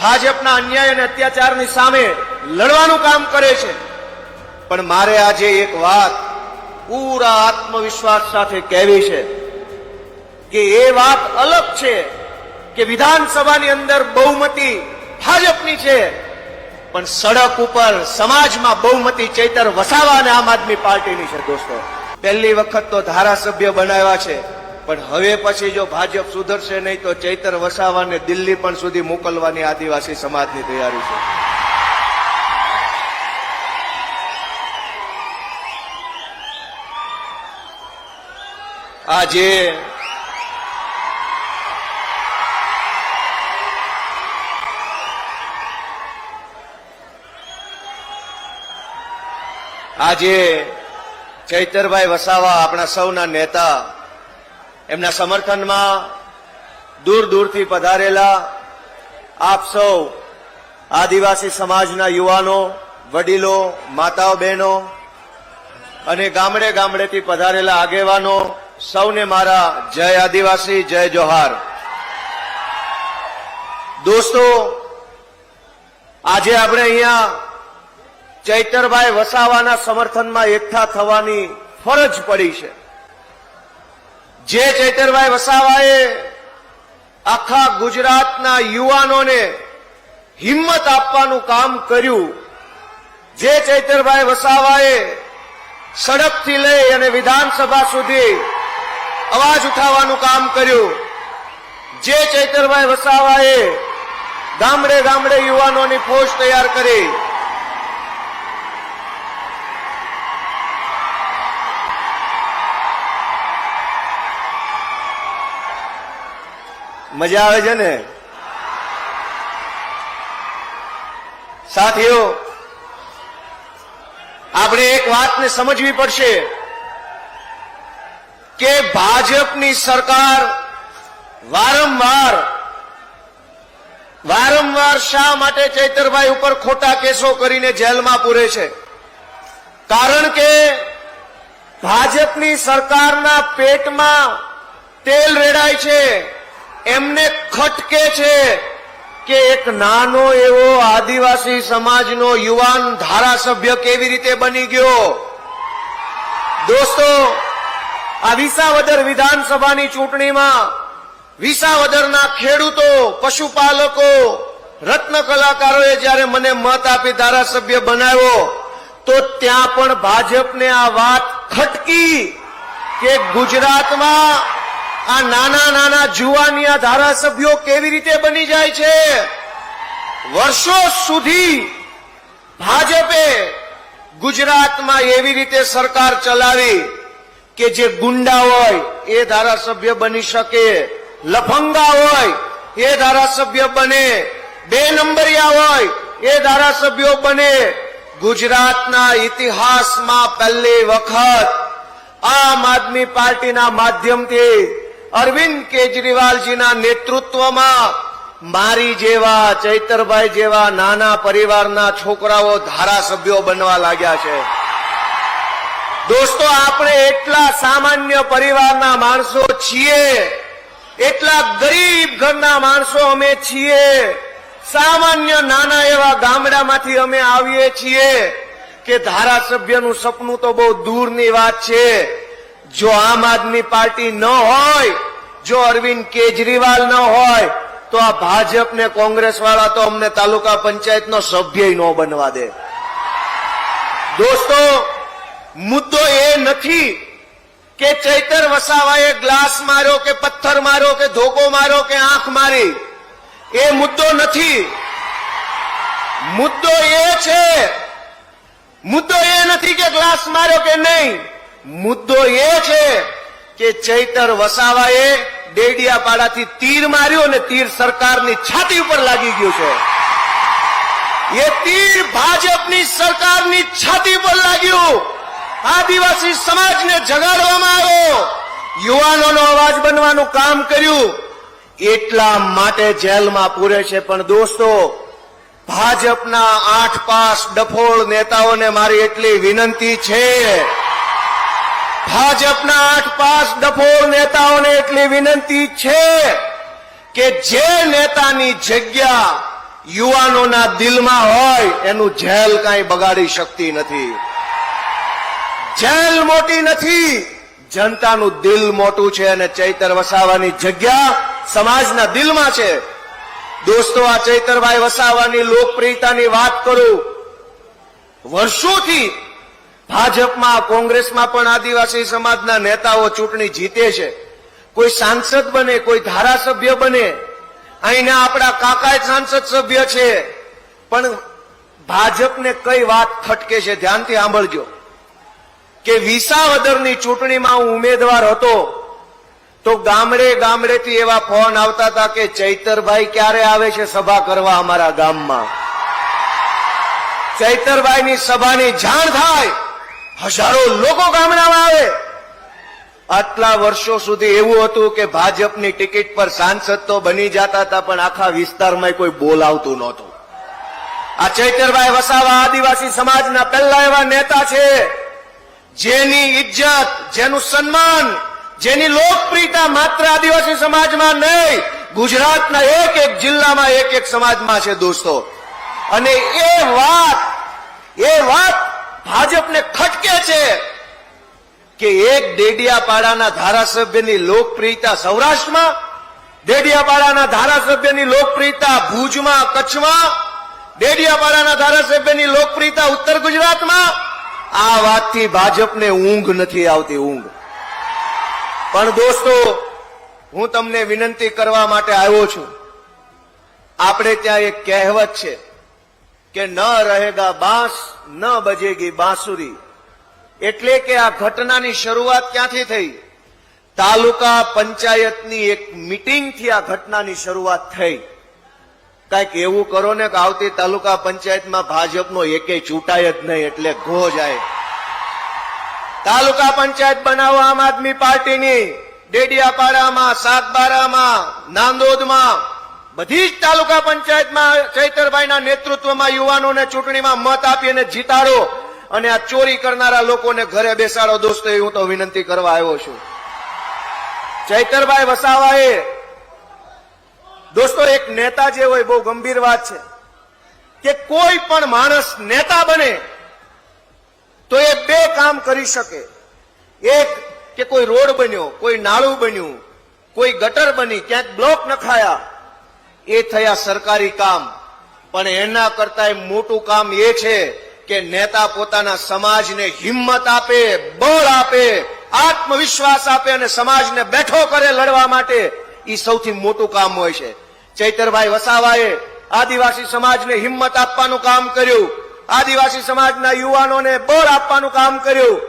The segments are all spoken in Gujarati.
ભાજપના અન્યાય અને અત્યાચારની સામે લડવાનું કામ કરે છે. પણ મારે આજે એક વાત પૂરા આત્મવિશ્વાસ સાથે કહેવી છે કે એ વાત અલગ છે કે વિધાનસભાની અંદર બહુમતી ભાજપની છે, પણ સડક ઉપર સમાજમાં બહુમતી ચૈતર વસાવા અને આમ આદમી પાર્ટીની છે. દોસ્તો, પહેલી વખત તો ધારાસભ્ય બનાવ્યા છે, પણ હવે પછી જો ભાજપ સુધરશે નહીં તો ચૈતર વસાવાને દિલ્હી પણ સુધી મોકલવાની આદિવાસી સમાજની તૈયારી છે. આજે ચૈતરભાઈ વસાવા આપણા સૌના નેતા, એમના સમર્થનમાં દૂર દૂરથી પધારેલા આપ સૌ આદિવાસી સમાજના યુવાનો, વડીલો, માતાઓ, બહેનો અને ગામડે ગામડેથી પધારેલા આગેવાનો, સૌને મારા જય આદિવાસી, જય જોહાર. દોસ્તો, આજે આપણે અહીંયા ચૈતરભાઈ વસાવાના સમર્થનમાં એકઠા થવાની ફરજ પડી છે. જે ચૈતરભાઈ વસાવાએ આખા ગુજરાતના યુવાનોને હિંમત આપવાનું કામ કર્યું, જે ચૈતરભાઈ વસાવાએ સડકથી લઈ અને વિધાનસભા સુધી અવાજ ઉઠાવવાનું કામ કર્યું, જે ચૈતરભાઈ વસાવાએ ગામડે ગામડે યુવાનોની ફોજ તૈયાર કરી, મજા આવે છે ને સાથીઓ? આપણે એક વાતને સમજવી પડશે કે ભાજપની સરકાર વારંવાર શા માટે ચૈતરભાઈ ઉપર ખોટા કેસો કરીને જેલમાં પૂરે છે? કારણ કે ભાજપની સરકારના પેટમાં તેલ રેડાય છે. એમને ખટકે છે કે એક નાનો એવો આદિવાસી સમાજનો યુવાન ધારાસભ્ય કેવી રીતે બની ગયો. દોસ્તો, આ વિસાવદર વિધાનસભાની ચૂંટણીમાં વિસાવદરના ખેડૂતો, પશુપાલકો, રત્ન કલાકારોએ જયારે મને મત આપી ધારાસભ્ય બનાવ્યો તો ત્યાં પણ ભાજપને આ વાત ખટકી કે ગુજરાતમાં આ નાના નાના જુવાનિયા ધારાસભ્યો કેવી રીતે બની જાય છે. વર્ષો સુધી ભાજપે ગુજરાતમાં એવી રીતે સરકાર ચલાવી કે જે ગુંડા હોય એ ધારાસભ્ય બની શકે, લફંગા હોય એ ધારાસભ્ય બને, 2 નંબરિયા હોય એ ધારાસભ્યો બને. ગુજરાતના ઇતિહાસમાં પહેલી વખત આમ આદમી પાર્ટીના માધ્યમથી અરવિંદ કેજરીવાલજીના નેતૃત્વમાં મારી જેવા, ચૈતરભાઈ જેવા નાના પરિવારના છોકરાઓ ધારાસભ્યો બનવા લાગ્યા છે. દોસ્તો, આપણે એટલા સામાન્ય પરિવારના માણસો છીએ, એટલા ગરીબ ઘરના માણસો અમે છીએ, સામાન્ય નાના એવા ગામડામાંથી અમે આવીએ છીએ કે ધારાસભ્યનું સપનું તો બહુ દૂરની વાત છે. જો આમ આદમી પાર્ટી ન હોય, જો અરવિંદ કેજરીવાલ ન હોય તો આ ભાજપ ને કોંગ્રેસ વાળા તો અમને તાલુકા પંચાયતનો સભ્ય ન બનવા દે. દોસ્તો, મુદ્દો એ નથી કે ચૈતર વસાવાએ ગ્લાસ માર્યો કે પથ્થર માર્યો કે ધોકો માર્યો કે આંખ મારી, એ મુદ્દો નથી. મુદ્દો એ નથી કે ગ્લાસ માર્યો કે નહીં. મુદ્દો એ છે કે ચૈતર વસાવાએ ડેડિયાપાડાથી તીર માર્યું અને તીર સરકારની છાતી ઉપર લાગી ગયું છે. એ તીર ભાજપની સરકારની છાતી પર લાગ્યું. આદિવાસી સમાજને જગાડવામાં આવ્યો, યુવાનોનો અવાજ બનવાનું કામ કર્યું, એટલા માટે જેલમાં પૂરે છે. પણ દોસ્તો, ભાજપના 8 પાસ ડફોળ નેતાઓને મારી એટલી વિનંતી છે, ભાજપના 8 પાસ ડફોળ નેતાઓને એટલી વિનંતી છે કે જે નેતાની જગ્યા યુવાનોના દિલમાં હોય એનું જેલ કાંઈ બગાડી શકતી નથી. જેલ મોટી નથી, જનતાનું દિલ મોટું છે અને ચૈતર વસાવાની જગ્યા સમાજના દિલમાં છે. દોસ્તો, આ ચૈતરભાઈ વસાવાની લોકપ્રિયતાની વાત કરું. વર્ષોથી ભાજપમાં, કોંગ્રેસમાં પણ આદિવાસી સમાજના નેતાઓ ચૂંટણી જીતે છે. કોઈ સાંસદ બને, કોઈ ધારાસભ્ય બને. અહીંના આપણા કાકા સાંસદ સભ્ય છે. પણ ભાજપને કઈ વાત ખટકે છે, ધ્યાનથી સાંભળજો. કે વિસાવદરની ચૂંટણીમાં હું ઉમેદવાર હતો તો ગામડે ગામડેથી એવા ફોન આવતા હતા કે ચૈતરભાઈ ક્યારે આવે છે સભા કરવા અમારા ગામમાં. ચૈતરભાઈની સભાની જાણ થાય, હજારો લોકો ગામડામાં આવે. આટલા વર્ષો સુધી એવું હતું કે ભાજપની ટિકિટ પર સાંસદ તો બની જતા હતા પણ આખા વિસ્તારમાં કોઈ બોલાવતું નહોતું. આ ચૈતરભાઈ વસાવા આદિવાસી સમાજના પહેલા એવા નેતા છે જેની ઇજ્જત, જેનું સન્માન, જેની લોકપ્રિયતા માત્ર આદિવાસી સમાજમાં નહીં, ગુજરાતના એક એક જિલ્લામાં, એક એક સમાજમાં છે દોસ્તો. અને એ વાત ભાજપને ખટકે છે કે એક ડેડિયાપાડાના ધારાસભ્યની લોકપ્રિયતા સૌરાષ્ટ્રમાં, ડેડિયાપાડાના ધારાસભ્યની લોકપ્રિયતા ભુજમાં, કચ્છમાં, ડેડિયાપાડાના ધારાસભ્યની લોકપ્રિયતા ઉત્તર ગુજરાતમાં. આ વાતથી ભાજપને ઊંઘ નથી આવતી, ઊંઘ. પણ દોસ્તો, હું તમને વિનંતી કરવા માટે આવ્યો છું. આપણે ત્યાં એક કહેવત છે કે ન રહેગા બાંસ ન બજેગી બાંસુરી. એટલે કે આ ઘટનાની શરૂઆત ક્યાંથી થઈ? તાલુકા પંચાયતની એક મીટિંગથી આ ઘટનાની શરૂઆત થઈ. કઈક એવું કરો ને કે આવતી તાલુકા પંચાયતમાં ભાજપનો એકેય ચૂંટાય જ નહીં, એટલે ઘો જાય. તાલુકા પંચાયત બનાવો આમ આદમી પાર્ટીની. ડેડિયાપાડામાં, સાગબારામાં, નાંદોદમાં, બધી જ તાલુકા પંચાયતમાં ચૈતરભાઈના નેતૃત્વમાં યુવાનોને ચૂંટણીમાં મત આપી અને જીતાડો અને આ ચોરી કરનારા લોકોને ઘરે બેસાડો. દોસ્તો, એ હું તો વિનંતી કરવા આવ્યો છું. ચૈતરભાઈ વસાવાએ, દોસ્તો, એક નેતા જે હોય, બહુ ગંભીર વાત છે કે કોઈ પણ માણસ નેતા બને તો એ બે કામ કરી શકે. એક કે કોઈ રોડ બન્યો, કોઈ નાળું બન્યું, કોઈ ગટર બની, ક્યાંક બ્લોક નખાયા, એ થયા સરકારી કામ. પણ એના કરતા મોટું કામ એ છે કે નેતા પોતાના સમાજને હિંમત આપે, બળ આપે, આત્મવિશ્વાસ આપે અને સમાજને બેઠો કરે લડવા માટે. એ સૌથી મોટું કામ હોય છે. ચૈતરભાઈ વસાવાએ આદિવાસી સમાજને હિંમત આપવાનું કામ કર્યું, આદિવાસી સમાજના યુવાનોને બળ આપવાનું કામ કર્યું.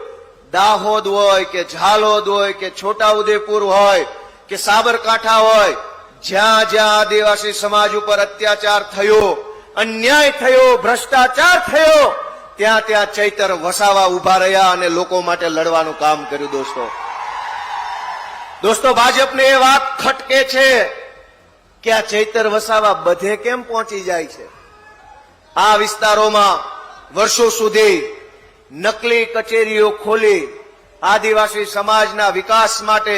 દાહોદ હોય કે ઝાલોદ હોય કે છોટાઉદેપુર હોય કે સાબરકાંઠા હોય, જ્યાં જ્યાં આદિવાસી સમાજ ઉપર અત્યાચાર થયો, અન્યાય થયો, ભ્રષ્ટાચાર થયો, ત્યાં ત્યાં ચૈતર વસાવા ઉભા રહ્યા અને લોકો માટે લડવાનું કામ કર્યું. દોસ્તો, ભાજપને એ વાત ખટકે છે કે આ ચૈતર વસાવા બધે કેમ પહોંચી જાય છે. આ વિસ્તારોમાં વર્ષો સુધી નકલી કચેરીઓ ખોલી આદિવાસી સમાજના વિકાસ માટે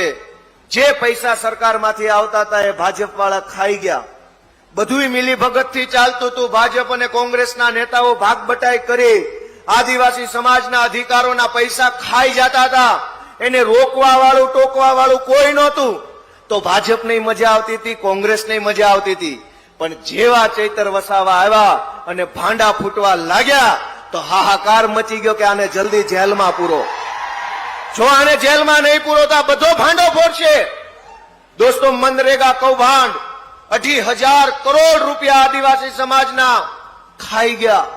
જે પૈસા સરકારમાંથી આવતા હતા એ ભાજપ વાળા ખાઈ ગયા. બધુંય મિલીભગતથી ચાલતું હતું. ભાજપ અને કોંગ્રેસના નેતાઓ ભાગબટાઈ કરી આદિવાસી સમાજના અધિકારોના પૈસા ખાઈ જતા હતા. એને રોકવા વાળું, ટોકવા વાળું કોઈ નહોતું. તો ભાજપને મજા આવતી હતી, કોંગ્રેસને મજા આવતી હતી. પણ જેવા ચૈતર વસાવા આવ્યા અને ભાંડા ફૂટવા લાગ્યા તો હાહાકાર મચી ગયો કે આને જલ્દી જેલમાં પૂરો. જો આને જેલમાં નહીં પૂરો તો આ બધો ભાંડો ફોડશે. દોસ્તો, મનરેગા કૌભાંડ 2,500 કરોડ રૂપિયા આદિવાસી સમાજના ખાઈ ગયા.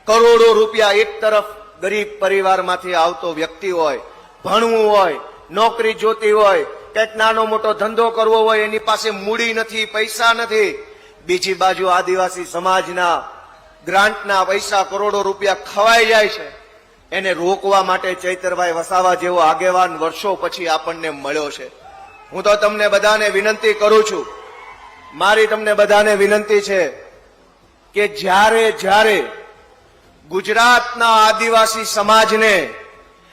કરોડો રૂપિયા એક તરફ ગરીબ પરિવારમાંથી આવતો વ્યક્તિ હોય, ભણવું હોય, નોકરી જોતી હોય, કંઈક નાનો મોટો ધંધો કરવો હોય, એની પાસે મૂડી નથી, પૈસા નથી. બીજી બાજુ આદિવાસી સમાજના ગ્રાન્ટના પૈસા કરોડો રૂપિયા ખવાઈ જાય છે. એને રોકવા માટે ચૈતરભાઈ વસાવા જેવો આગેવાન વર્ષો પછી આપણને મળ્યો છે. હું તો તમને બધાને વિનંતી કરું છું, મારી તમને બધાને વિનંતી છે કે જ્યારે જ્યારે ગુજરાતના આદિવાસી સમાજને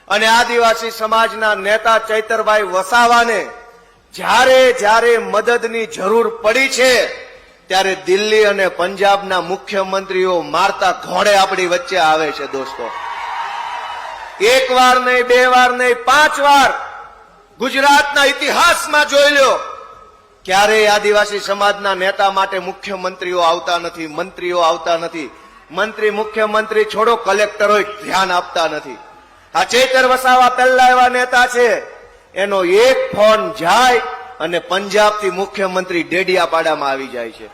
અને આદિવાસી સમાજના નેતા ચૈતરભાઈ વસાવાને જ્યારે જ્યારે મદદની જરૂર પડી છે ત્યારે દિલ્હી અને પંજાબના મુખ્યમંત્રીઓ મારતા ઘોડે આપણી વચ્ચે આવે છે દોસ્તો. એક વાર નહીં, બે વાર નહીં, 5 વાર ગુજરાતના ઇતિહાસમાં જોઈ લો, ક્યારેય આદિવાસી સમાજના નેતા માટે મુખ્યમંત્રીઓ આવતા નથી, મંત્રીઓ આવતા નથી. મંત્રી મુખ્યમંત્રી છોડો, કલેક્ટરોય ધ્યાન આપતા નથી. આ ચૈતર વસાવા પહેલા એવા નેતા છે, એનો એક ફોન જાય અને પંજાબથી મુખ્યમંત્રી ડેડિયાપાડામાં આવી જાય છે.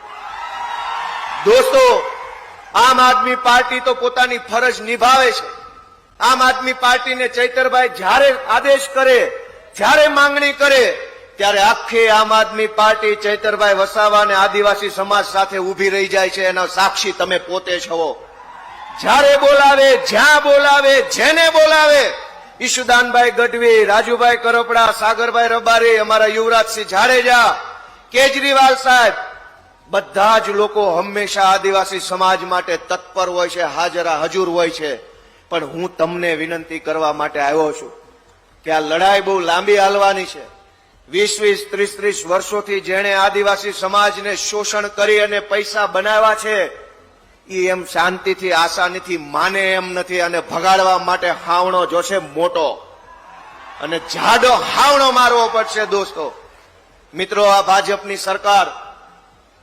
દોસ્તો, આમ આદમી પાર્ટી તો પોતાની ફરજ નિભાવે છે. આમ આદમી પાર્ટીને ચૈતરભાઈ જ્યારે આદેશ કરે, જ્યારે માંગણી કરે, ત્યારે આખી આમ આદમી પાર્ટી ચૈતરભાઈ વસાવા અને આદિવાસી સમાજ સાથે ઉભી રહી જાય છે. એના સાક્ષી તમે પોતે છો. જ્યારે બોલાવે, જ્યાં બોલાવે, જેને બોલાવે, ઈશુદાનભાઈ ગઢવી, રાજુભાઈ કરપડા, સાગરભાઈ રબારી, અમારા યુવરાજસિંહ જાડેજા, કેજરીવાલ સાહેબ, બધા જ લોકો હંમેશા આદિવાસી સમાજ માટે તત્પર હોય છે, હાજરા હજુર હોય છે. પણ હું તમને વિનંતી કરવા માટે આવ્યો છું કે આ લડાઈ બહુ લાંબી હાલવાની છે. 20-20, 30-30 વર્ષોથી જેણે આદિવાસી સમાજને શોષણ કરી અને પૈસા બનાવ્યા છે, એ એમ શાંતિથી આસાનીથી માને એમ નથી. અને ભગાડવા માટે હાવણો જોશે મોટો, અને જાડો હાવણો મારવો પડશે. દોસ્તો મિત્રો, આ ભાજપની સરકાર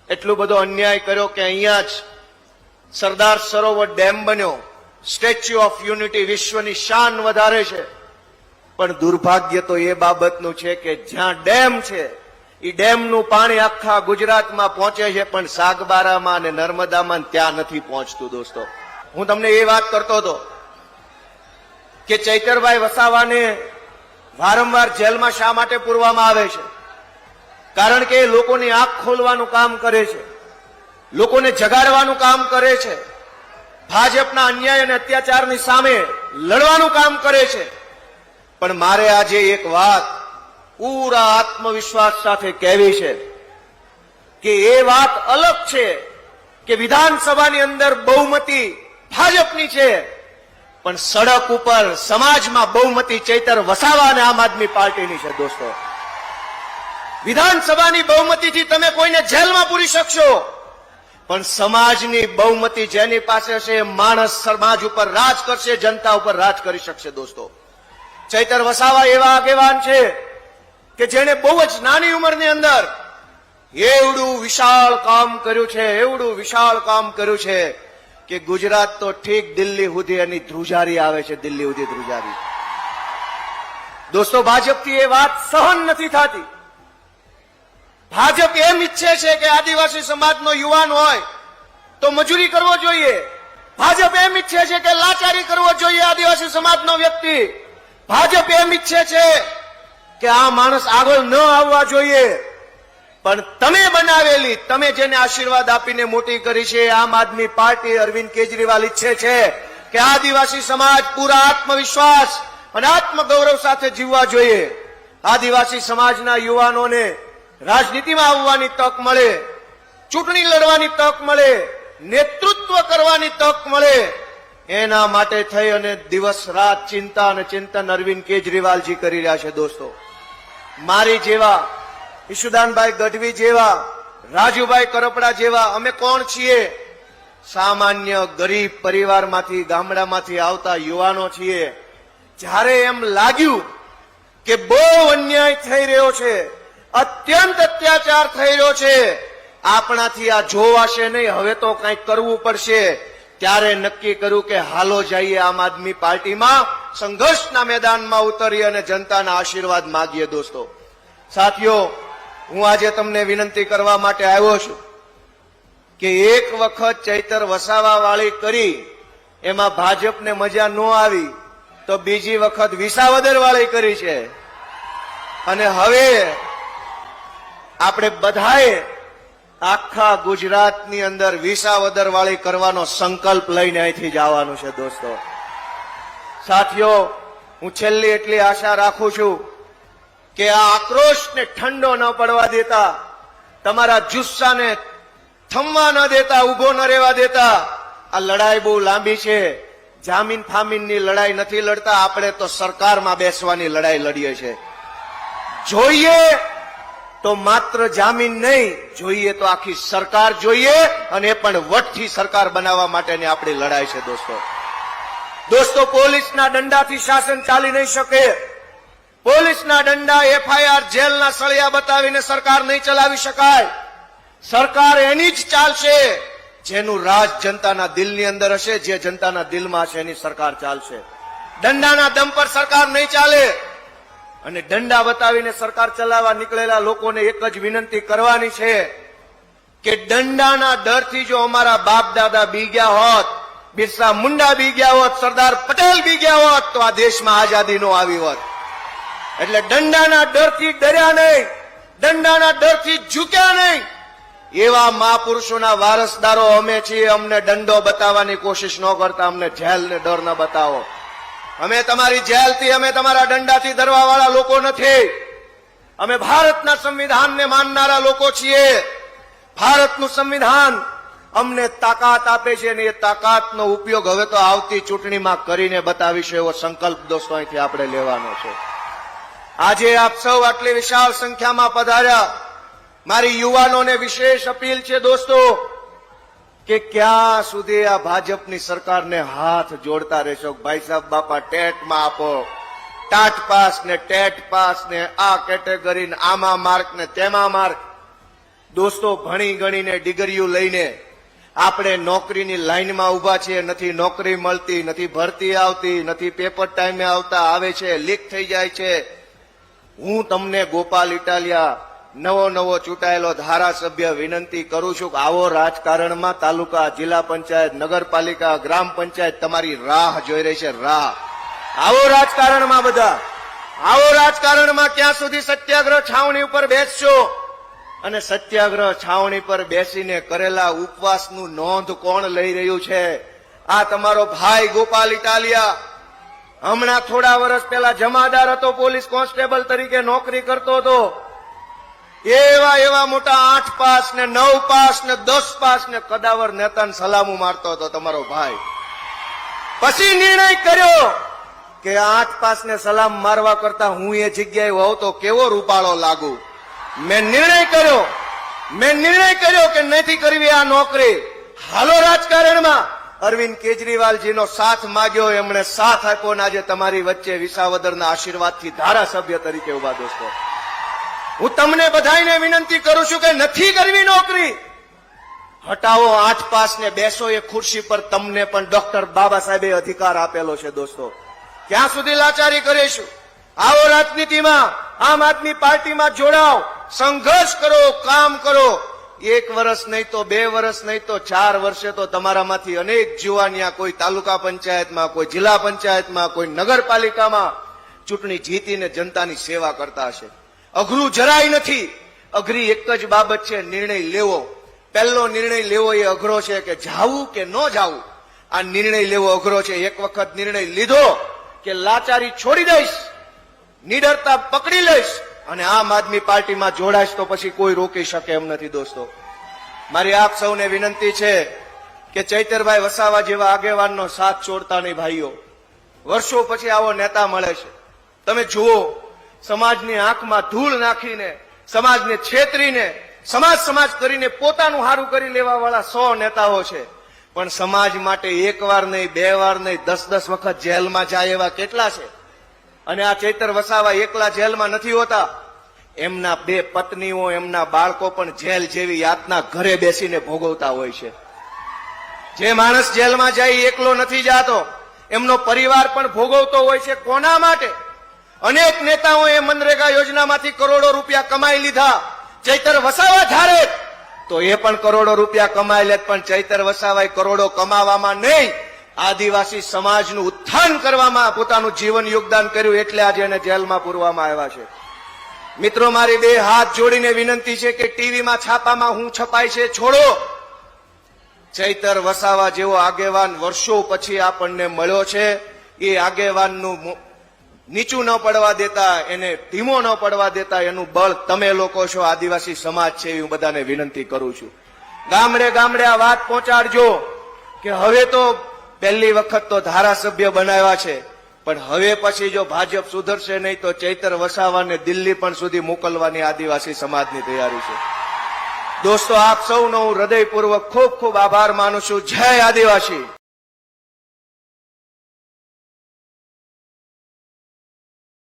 એટલો બધો અન્યાય કર્યો કે અહીંયા જ સરદાર સરોવર ડેમ બન્યો, સ્ટેચ્યુ ઓફ યુનિટી વિશ્વની શાન વધારે છે. પણ દુર્ભાગ્ય તો એ બાબતનું છે કે જ્યાં ડેમ છે, એ ડેમનું પાણી આખા ગુજરાતમાં પહોંચે છે, પણ સાગબારામાં અને નર્મદામાં ત્યાં નથી પહોંચતું. દોસ્તો, હું તમને એ વાત કરતો હતો કે ચૈતરભાઈ વસાવાને વારંવાર જેલમાં શા માટે પૂરવામાં આવે છે? કારણ કે એ લોકોની આંખ ખોલવાનું કામ કરે છે, લોકોને જગાડવાનું કામ કરે છે, ભાજપના અન્યાય અને અત્યાચારની સામે લડવાનું કામ કરે છે. પણ મારે આજે એક વાત પૂરા આત્મવિશ્વાસ સાથે કહેવી છે કે એ વાત અલગ છે કે વિધાનસભાની અંદર બહુમતી ભાજપની છે, પણ સડક ઉપર સમાજમાં બહુમતી ચૈતર વસાવા અને આમ આદમી પાર્ટીની છે. દોસ્તો, વિધાનસભાની બહુમતીથી તમે કોઈને જેલમાં પૂરી શકશો, પણ સમાજની બહુમતી જેની પાસે હશે એ માણસ સમાજ ઉપર રાજ કરશે, જનતા ઉપર રાજ કરી શકશે. દોસ્તો, ચૈતર વસાવા એવા આગેવાન છે કે જેણે બહુ જ નાની ઉંમરની અંદર એવડું વિશાળ કામ કર્યું છે, એવડું વિશાળ કામ કર્યું છે કે ગુજરાત તો ઠીક દિલ્હી સુધી એની ધ્રુજારી આવે છે, દિલ્હી સુધી ધ્રુજારી. દોસ્તો, ભાજપથી એ વાત સહન નથી થતી. ભાજપ એમ ઈચ્છે છે કે આદિવાસી સમાજનો યુવાન હોય તો મજૂરી કરવો જોઈએ. ભાજપ એમ ઈચ્છે છે કે લાચારી કરવો જોઈએ આદિવાસી સમાજનો વ્યક્તિ. ભાજપ એમ ઈચ્છે છે કે આ માણસ આગળ ન આવવા જોઈએ. પણ તમે બનાવેલી, તમે જેને આશીર્વાદ આપીને મોટી કરી છે, આમ આદમી પાર્ટી, અરવિંદ કેજરીવાલ ઈચ્છે છે કે આદિવાસી સમાજ પૂરા આત્મવિશ્વાસ અને આત્મગૌરવ સાથે જીવવા જોઈએ. આદિવાસી સમાજના યુવાનોને રાજનીતિમાં આવવાની તક મળે, ચૂંટણી લડવાની તક મળે, નેતૃત્વ કરવાની તક મળે, એના માટે થઈ અને દિવસ રાત ચિંતા અને ચિંતન અરવિંદ કેજરીવાલજી કરી રહ્યા છે. દોસ્તો, મારી જેવા, ઈશુદાનભાઈ ગઢવી જેવા, રાજુભાઈ કરપડા જેવા અમે કોણ છીએ? સામાન્ય ગરીબ પરિવારમાંથી, ગામડામાંથી આવતા યુવાનો છીએ. જ્યારે એમ લાગ્યું કે બહુ અન્યાય થઈ રહ્યો છે, અત્યંત અત્યાચાર થઈ રહ્યો છે, આપણાથી આ જોવાશે નહીં, હવે તો કંઈક કરવું પડશે, ત્યારે નક્કી કર્યું કે હાલો જઈએ આમ આદમી પાર્ટીમાં, સંઘર્ષના મેદાનમાં ઉતરી અને જનતાના આશીર્વાદ માગીએ. દોસ્તો, સાથીઓ, હું આજે તમને વિનંતી કરવા માટે આવ્યો છું કે એક વખત ચૈતર વસાવા વાળી કરી, એમાં ભાજપને મજા ન આવી તો બીજી વખત વિસાવદર વાળી કરી છે. અને હવે આપણે બધાએ આખા ગુજરાતની અંદર વિસાવદર વાળી કરવાનો સંકલ્પ લઈને અહીંથી જવાનું છે. દોસ્તો, સાથીઓ, હું છેલ્લી એટલી આશા રાખું છું કે આ આક્રોશને ઠંડો ન પડવા દેતા, તમારા જુસ્સાને થમવા ન દેતા, ઉભો ન રહેવા દેતા. આ લડાઈ બહુ લાંબી છે. જામીન ફામીનની લડાઈ નથી લડતા, આપણે તો સરકારમાં બેસવાની લડાઈ લડીએ છીએ. જોઈએ તો માત્ર જામીન નહીં જોઈએ તો આખી સરકાર જોઈએ, અને એ પણ વટથી સરકાર બનાવવા માટેની આપણી લડાઈ છે દોસ્તો. પોલીસના દંડાથી શાસન ચાલી નહીં શકે. પોલીસના દંડા, એફઆઈઆર, જેલના સળિયા બતાવીને સરકાર નહીં ચલાવી શકાય. સરકાર એની જ ચાલશે જેનું રાજ જનતાના દિલની અંદર હશે, જે જનતાના દિલમાં હશે એની સરકાર ચાલશે. દંડાના દમ પર સરકાર નહીં ચાલે. અને દંડા બતાવીને સરકાર ચલાવવા નીકળેલા લોકોને એક જ વિનંતી કરવાની છે કે દંડાના ડરથી જો અમારા બાપ દાદા બી ગયા હોત, બિરસા મુંડા બી ગયા હોત, સરદાર પટેલ બી ગયા હોત, તો આ દેશમાં આઝાદી નો આવી હોત. એટલે દંડાના ડરથી ડર્યા નહીં, દંડાના ડરથી ઝૂક્યા નહીં. એવા મહાપુરુષોના વારસદારો અમે છીએ. અમને દંડો બતાવવાની કોશિશ ન કરતા, અમને જેલને ડર ન બતાવો. અમે તમારી જેલથી, અમે તમારા દંડાથી ડરવા વાળા લોકો નથી. અમે ભારતના સંવિધાનને માનનારા લોકો છીએ. ભારતનું સંવિધાન અમને તાકાત આપે છે, અને એ તાકાતનો ઉપયોગ હવે તો આવતી ચૂંટણીમાં કરીને બતાવીશું એવો સંકલ્પ દોસ્તો અહીંથી આપણે લેવાનો છે. આજે આપ સૌ આટલી વિશાળ સંખ્યામાં પધાર્યા. મારી યુવાનોને વિશેષ અપીલ છે દોસ્તો કે ક્યાં સુધી આ ભાજપની સરકારને હાથ જોડતા રહેશો. ભાઈ સાહેબ બાપા ટેટમાં આપો, ટાટ પાસ ને ટેટ પાસ ને આ કેટેગરી, આમાં માર્ક ને તેમાં માર્ક. દોસ્તો ભણી ગણીને ડિગ્રીઓ લઈને આપણે નોકરીની લાઈનમાં ઉભા છીએ. નથી નોકરી મળતી, નથી ભરતી આવતી, નથી પેપર ટાઈમે આવતા, આવે છે લીક થઈ જાય છે. હું તમને ગોપાલ ઇટાલિયા, નવો ચૂંટાયેલો ધારાસભ્ય વિનંતી કરું છું કે આવો રાજકારણમાં તાલુકા, જિલ્લા પંચાયત, નગરપાલિકા, ગ્રામ પંચાયત તમારી રાહ જોઈ રહી છે. રાહ. આવો રાજકારણમાં બધા, આવો રાજકારણમાં. ક્યાં સુધી સત્યાગ્રહ છાવણી ઉપર બેસશો? અને સત્યાગ્રહ છાવણી પર બેસીને કરેલા ઉપવાસનું નોંધ કોણ લઈ રહ્યું છે? આ તમારો ભાઈ ગોપાલ ઇટાલિયા. હમણાં થોડા વર્ષ પહેલા જમાદાર હતો, પોલીસ કોન્સ્ટેબલ તરીકે નોકરી કરતો હતો. એવા મોટા 8 પાસ ને 9 પાસ ને 10 પાસ ને કદાવર નેતાને સલામું મારતો હતો તમારો ભાઈ. પછી નિર્ણય કર્યો કે 8 પાસ ને સલામ મારવા કરતા હું એ જગ્યાએ હોઉં તો કેવો રૂપાળો લાગુ. મેં નિર્ણય કર્યો કે નથી કરવી આ નોકરી. હાલો રાજકારણમાં. અરવિંદ કેજરીવાલજીનો સાથ માંગ્યો, એમણે સાથ આપ્યો, ને આજે તમારી વચ્ચે વિસાવદરના આશીર્વાદથી ધારાસભ્ય તરીકે ઉભા. દોસ્તો હું તમને બધાને વિનંતી કરું છું કે નથી કરવી નોકરી. હટાવો 8 પાસ ને બેસો એ ખુરશી પર. તમને પણ ડોક્ટર બાબા સાહેબે અધિકાર આપેલો છે. દોસ્તો ક્યાં સુધી લાચારી કરીશું? આવો રાજનીતિમાં, આમ આદમી પાર્ટીમાં જોડાઓ, સંઘર્ષ કરો, કામ કરો. 1 વર્ષ નહીં તો 2 વર્ષ નહીં તો 4 વર્ષે તો તમારામાંથી અનેક જુવાનિયા કોઈ તાલુકા પંચાયતમાં, કોઈ જિલ્લા પંચાયતમાં, કોઈ નગરપાલિકામાં ચૂંટણી જીતીને જનતાની સેવા કરતા હશે. અઘરું જરાય નથી. અઘરી એક જ બાબત છે, નિર્ણય લેવો. પહેલો નિર્ણય લેવો એ અઘરો છે કે જાવું કે ન જાવું. આ નિર્ણય લેવો અઘરો છે. એક વખત નિર્ણય લીધો કે લાચારી છોડી દઈશ, નિડરતા પકડી લઈશ અને આમ આદમી પાર્ટીમાં જોડાઈશ, તો પછી કોઈ રોકી શકે એમ નથી. દોસ્તો મારી આપ સૌને વિનંતી છે કે ચૈતરભાઈ વસાવા જેવા આગેવાનનો સાથ છોડતા નહીં ભાઈઓ. વર્ષો પછી આવો નેતા મળે છે. તમે જુઓ, સમાજની આંખમાં ધૂળ નાખીને, સમાજને છેતરીને, સમાજ કરીને પોતાનું હારું કરી લેવા વાળા 100 નેતાઓ છે. પણ સમાજ માટે 1 વાર નહીં, 2 વાર નહીં, 10 વખત જેલમાં જાય એવા કેટલા છે? અને આ ચૈતર વસાવા એકલા જેલમાં નથી હોતા. એમના 2 પત્નીઓ, એમના બાળકો પણ જેલ જેવી યાતના ઘરે બેસીને ભોગવતા હોય છે. જે માણસ જેલમાં જાય એકલો નથી જાતો, એમનો પરિવાર પણ ભોગવતો હોય છે. કોના માટે? અનેક નેતાઓએ મનરેગા યોજનામાંથી કરોડો રૂપિયા કમાઈ લીધા. ચૈતર વસાવા ધારે તો એ પણ કરોડો રૂપિયા કમાઈ લેત, પણ ચૈતર વસાવાએ કરોડો કમાવામાં નહીં, આદિવાસી સમાજનું ઉત્થાન કરવામાં પોતાનું જીવન યોગદાન કર્યું. એટલે આજે એને જેલમાં પૂરવામાં આવ્યા છે. મિત્રો મારી 2 હાથ જોડીને વિનંતી છે કે ટીવીમાં છાપામાં હું છપાય છે છોડો. ચૈતર વસાવા જેવો આગેવાન વર્ષો પછી આપણને મળ્યો છે. એ આગેવાનનું નીચું ન પડવા દેતા, એને ધીમો ન પડવા દેતા, એનું બળ તમે લોકો છો, આદિવાસી સમાજ છે. હું બધાને વિનંતી કરું છું, ગામડે આ વાત પહોંચાડજો કે હવે તો પહેલી વખત તો ધારાસભ્ય બનાવ્યા છે, પણ હવે પછી જો ભાજપ સુધરશે નહીં તો ચૈતર વસાવાને દિલ્હી પણ સુધી મોકલવાની આદિવાસી સમાજની તૈયારી છે. દોસ્તો, આપ સૌનો હું હૃદયપૂર્વક ખૂબ ખૂબ આભાર માનું છું. જય આદિવાસી.